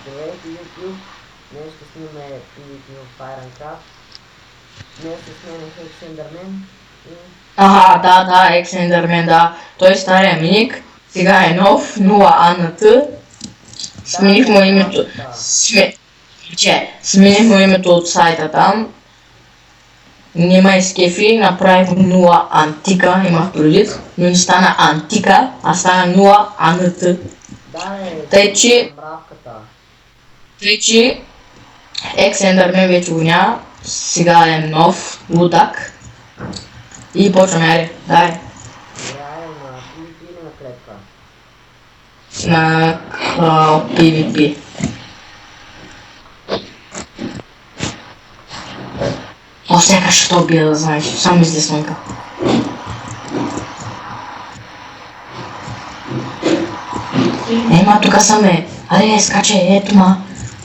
Здравейте, YouTube! Днес ще снимаме PvP в Ironcraft. Днес с мен е Hex Enderman и... Ага, да, Ексендърмен, да. Той е стария ми ник. Сега е нов, 0ANT. Смених му името. Смених му името от сайта там. Нема изкефи, направих 0 Антика, имах предвид, но не стана Антика, а стана 0 ANT. Да, Тъй, че мравката. Ексендърмен вече го няма. Сега е нов лудак. И почваме, айде, дай. Играе на PvP или на клетка? На PvP. О, сякаш ще то убия, да знаеш, само изли слънка. Ема, тука съм е. Аре, скачай, ето ма.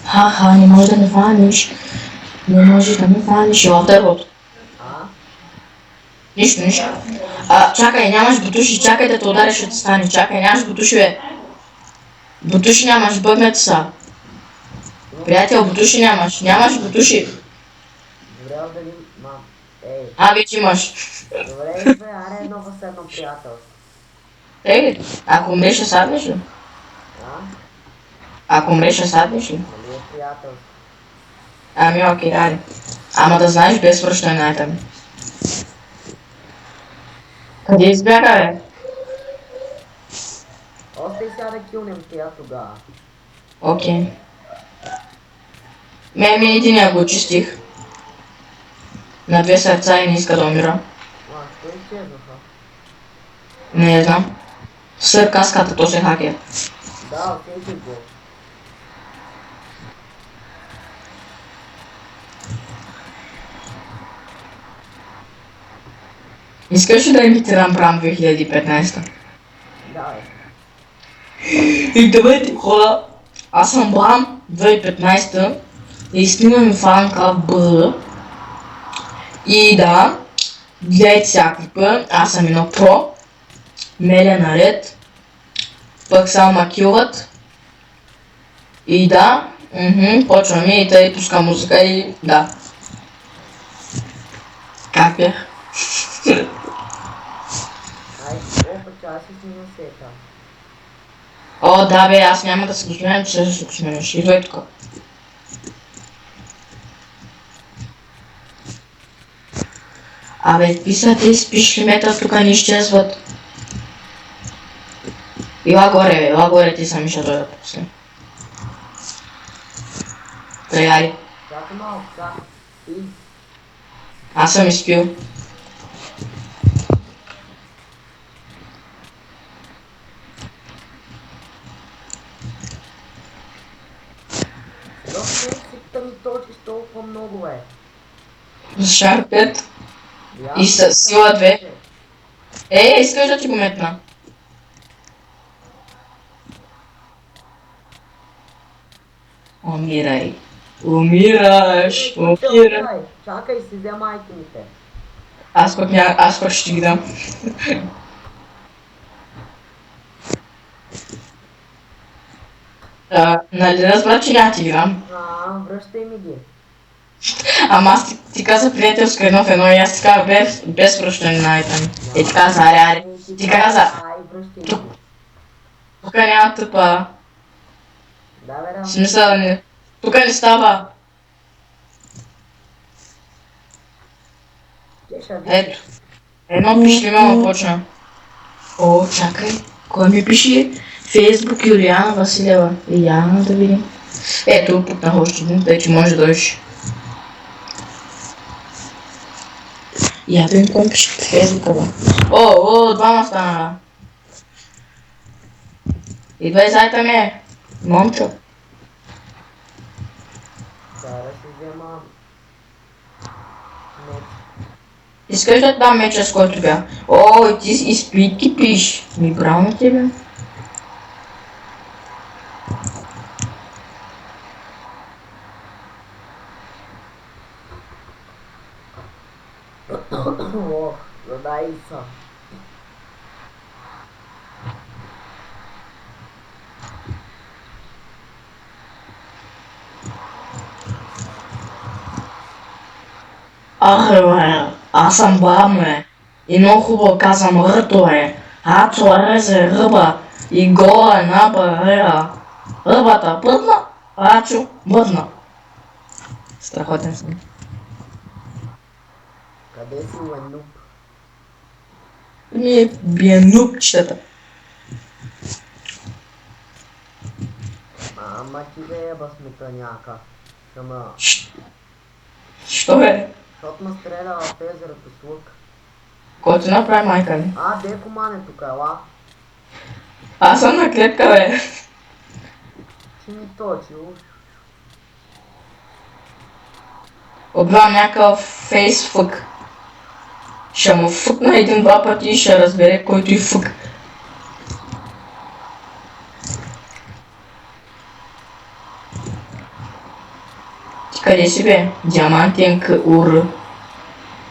Ха, не можеш да ме фаниш. Не можеш да ме фаниш. И в дървото. А? Нищо. Чакай, нямаш бутуши, чакай да те удариш, ще ти стане. Чакай, нямаш бутуши, бе. Бутуши нямаш, бъгнете са. Приятел, бутуши нямаш бутуши. Добре, дали... Ей. Вече имаш. Добре, бе, аре едно въз едно приятел. Ей, ако умреш, ще саднеш ли? А? Ако умреш, ще саднеш ли? Нали е приятел? Окей, айде. Ама да знаеш без връщане на айтъм. Къде избяга, бе? Още и сега да килнем тия тогава. Окей. Ми единия го чистих. На 2 сърца и не иска да умира. Той изчезнаха. Не знам. Сър каската, то се хакер. Да, оценки го. Искаш ли да имитирам Брам 2015? Да, И давайте хора, аз съм Брам 2015 и снимам фанка Б. И да, гледайте всякаква, аз съм едно про. Меля наред. Пък само макилват. И да, почваме и тъй пуска музика и да. Как бях? аз си снимам сета. О, да бе, аз няма да се го сменям, че ще се го сменяш. Идвай тук. Абе, какви са тези спишлимета тук не изчезват? Ела горе, ти сами ще дойдат после. Трегай. Чакай малко, чакай. Аз съм изпил. Защо не ми точиш толкова много, бе? Шар 5. И с сила 2. Искаш да ти го метна? Умирай. Умираш. Чакай, си взема айтемите. Аз пък ще ги дам. Нали разбра, че няма ти ги дам? Връщай ми ги. Ама аз ти каза приятелско едно в едно и аз ти казах без връщане на айтем. И ти каза, аре. Ти каза. Тук няма тъпа. Да, бе, В смисъл не. Тук не става. Ето. Едно пише мама почна. О, чакай. Кой ми пише? Фейсбук Юлиана Василева. Яна да видим. Ето, пукнах още един, тъй че може да дойдеш. Я да им кой ми пише Фейсбука, бе. Двама стана. Идвай зайта ми. Момчо. Да си взема... Искаш да дам меча, с който бях? И ти изпитки пиш. Ми браво на тебе. Задай са. Аз съм бабе. И много хубаво казвам ръто е. Ато резе ръба. И гола една барера. Ръбата бъдна, Ачо бъдна. Страхотен съм. Къде си, Уенуп? Ми бие нупчета. Ама ти да еба сметаняка. Ама, Що бе? защото ме стреля в езерото с лък. Кой ти направи майка ми? Деко мане тук, ела. Аз съм на клетка, бе. Ти ми точи, уф. Обрам някакъв фейсфък. Ще му фъкна един-два пъти и ще разбере който и фък. Ти къде си, бе? Диамантен ур.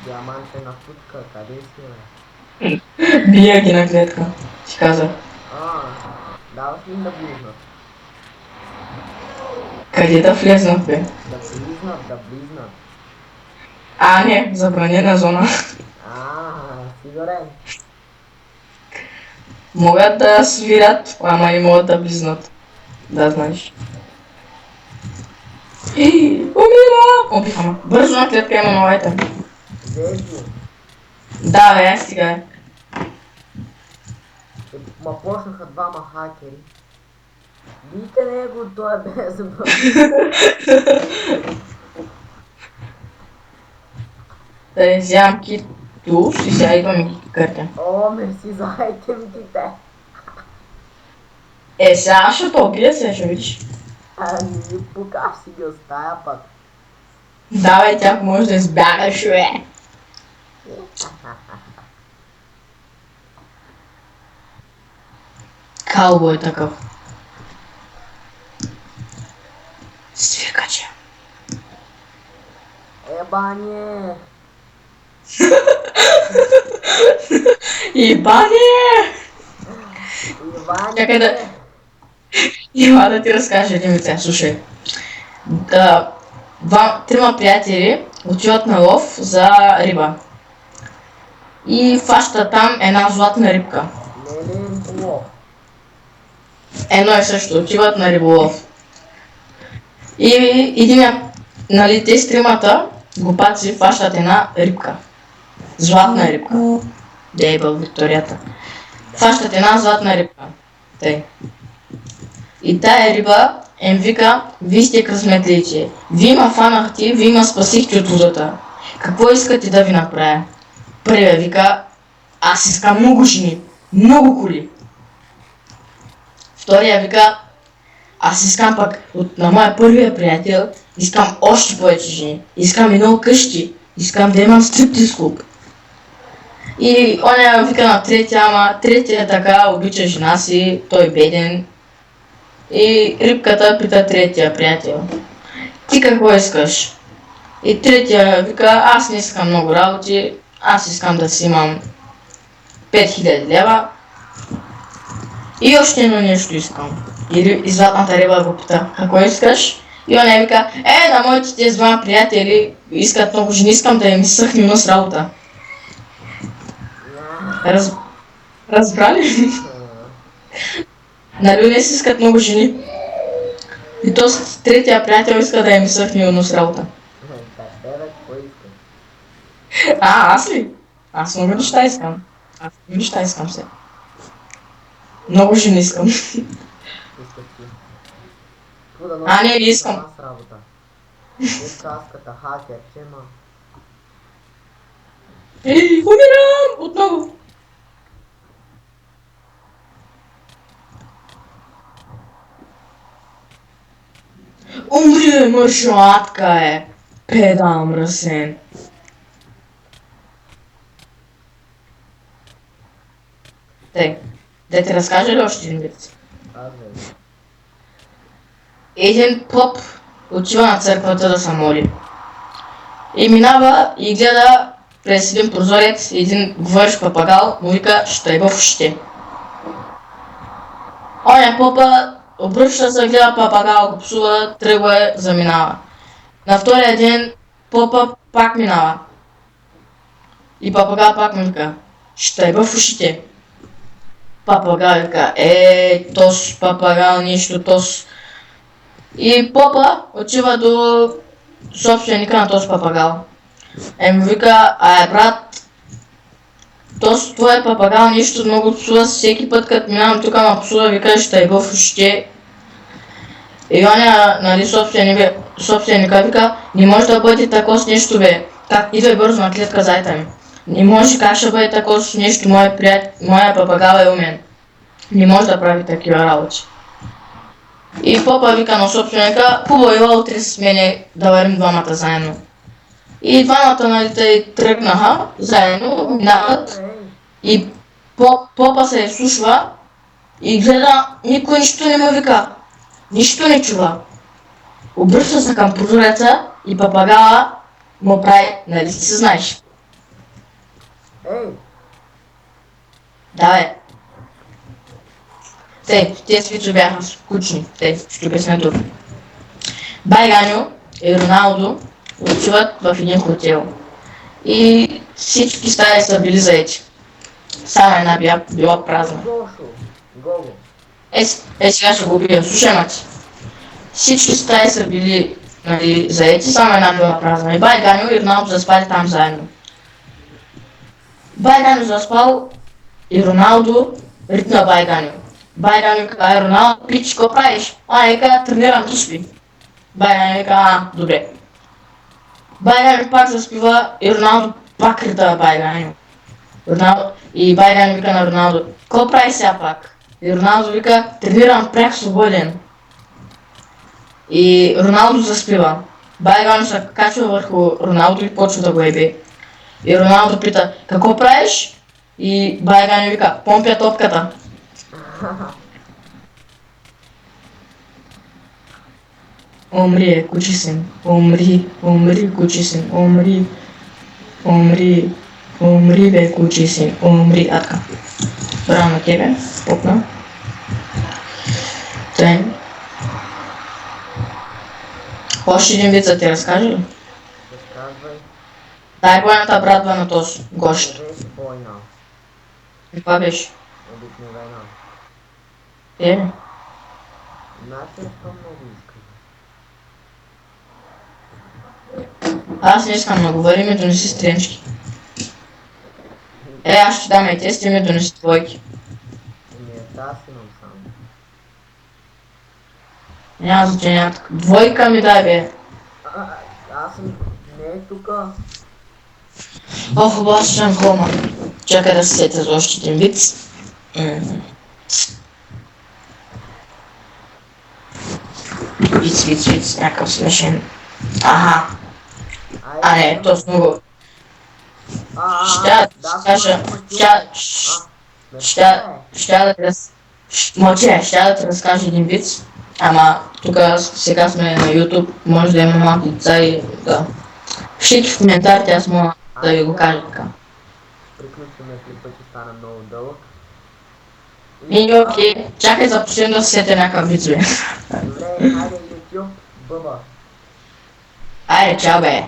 Диамантена футка, къде си, бе? Бия ги на клетка, ти казах. Даваш ли да близнат? Къде да влезнат, бе? Да близнат. Не, забранена зона. Сигурен. Могат да свирят, ама не могат да близнат. Да, знаеш. Умира! Обихама. Бързо на клетка има нова айтем. Вези. Да, бе, стига е. Ма почнаха двама хакери. Бийте него, той е безбъл. Да вземам кит туш и сега идвам и ги къртя. Мерси за айтемките. Сега ще то убия, сега ще видиш. Покаж си ги оставя пък. Давай, тях може да избягаш, бе. Калбой е такъв. Свиркаче. Ебание! Ибане! Иване! Чакай да... Има да ти разкажа един вице, слушай. Трима приятели отиват на лов за риба. И фащат там една златна рибка. Не е риболов. Едно и също, отиват на риболов. И един, нали, те с тримата глупаци фащат една рибка. Златна рибка. Дейба Викторията. Фащат една златна рибка. Тъй. И тая риба им вика, вие сте късметлици. Вие ма фанахте, вие ма спасихте от водата. Какво искате да ви направя? Първия вика, аз искам много жени, много коли. Втория вика, аз искам пък на моя първия приятел, искам още повече жени. Искам едно къщи, искам да имам стриптиз клуб. И оня вика на третия, ама третия така обича жена си, той е беден. И рибката пита третия приятел, ти какво искаш? И третия вика, аз не искам много работи, аз искам да си имам 5000 лева. И още едно нещо искам. И златната риба го пита, какво искаш? И оня вика, на моите тези двама приятели искат много жени, искам да им съхне нос работа. Разбрали? Нали не си искат много жени? И то с третия приятел иска да им съхне нос работа. Аз ли? Аз много неща искам. Се. Много жени искам. Не искам. Умирам! Отново! Умри, мъжатка е! Педал мръсен. Да ти разкажа ли още един вид? Един поп отива на църквата да се моли. И минава и гледа през един прозорец един говорещ папагал, му вика, ще е в ушите. Оня попа обръща се, гледа папагал, го псува, тръгва, заминава. На втория ден попа пак минава. И папагал пак му вика, ще е в ушите. Папагал вика, тос папагал, нищо тос. И попа отива до собственика на този папагал. Му вика, брат, твой папагал нищо много псува, всеки път като минавам тук ма псува, вика, ще е в ушите. И оня, нали, собственика вика, не може да бъде тако с нещо, бе. Идвай бързо на клетка зайта ми. Не може, как ще бъде тако с нещо, моя папагал е умен. Не може да прави такива работи. И попа вика на собственика, хубаво, ела утре с мене да варим двамата заедно. И двамата, нали, те тръгнаха заедно, минават. И попа се вслушва и гледа, никой нищо не му вика. Нищо не чува. Обръща се към прозореца и папагала му прави, нали си знаеш. Да, бе. Те свицо бяха скучни, ще обясня тук. Байганьо и Роналдо отиват в един хотел. И всички стаи са били заети. Само една била празна. Сега ще го убия, слушай, мати. Всички стаи са били, нали, заети, само една била празна. И Байганьо и Роналдо заспали там заедно. Байганьо заспал и Роналдо ритна Байганьо. Байганьо вика, Роналдо, пич, какво правиш? Вика, тренирам, ти спи. Байганьо вика, добре. Байганьо пак заспива и Роналдо пак рита Байганьо. И Байганьо вика на Роналдо, какво прави сега пак? И Роналдо вика, тренирам прях свободен. И Роналдо заспива. Байганьо се качва върху Роналдо и почва да го ебе. И Роналдо пита, какво правиш? И Байганьо вика, помпя топката. Умри, кучи син, умри, кучи син, умри, бе, кучи син, умри. Атка. Браво на тебе, попна. Тъй. Още един вид да ти разкажа ли? Разказвай. Дай бойната братва на този гощ. Бойна. Каква беше? Обикновена. Значи искам много искам. Аз не искам много, вари ми донеси стренчки. Аз ще дам и те, ти ми донеси двойки. Аз имам само. Няма значение. Двойка ми дай, бе. Аз съм... Не е тука. Ох, обаче съм кома. Чакай да се сетя за още един виц. Виц, някакъв смешен. Аха. Не, то с много. Ще да ти разкажа един виц. Ама тук сега сме на YouTube, може да има малки деца и да. Пишете в коментарите, аз мога да ви го кажа така. Приключваме клипа, че стана много дълъг. Окей, чакай за последно да се сетя някакъв виц, бе. Добре, хайде YouTube, бъба. Айде, чао, бе.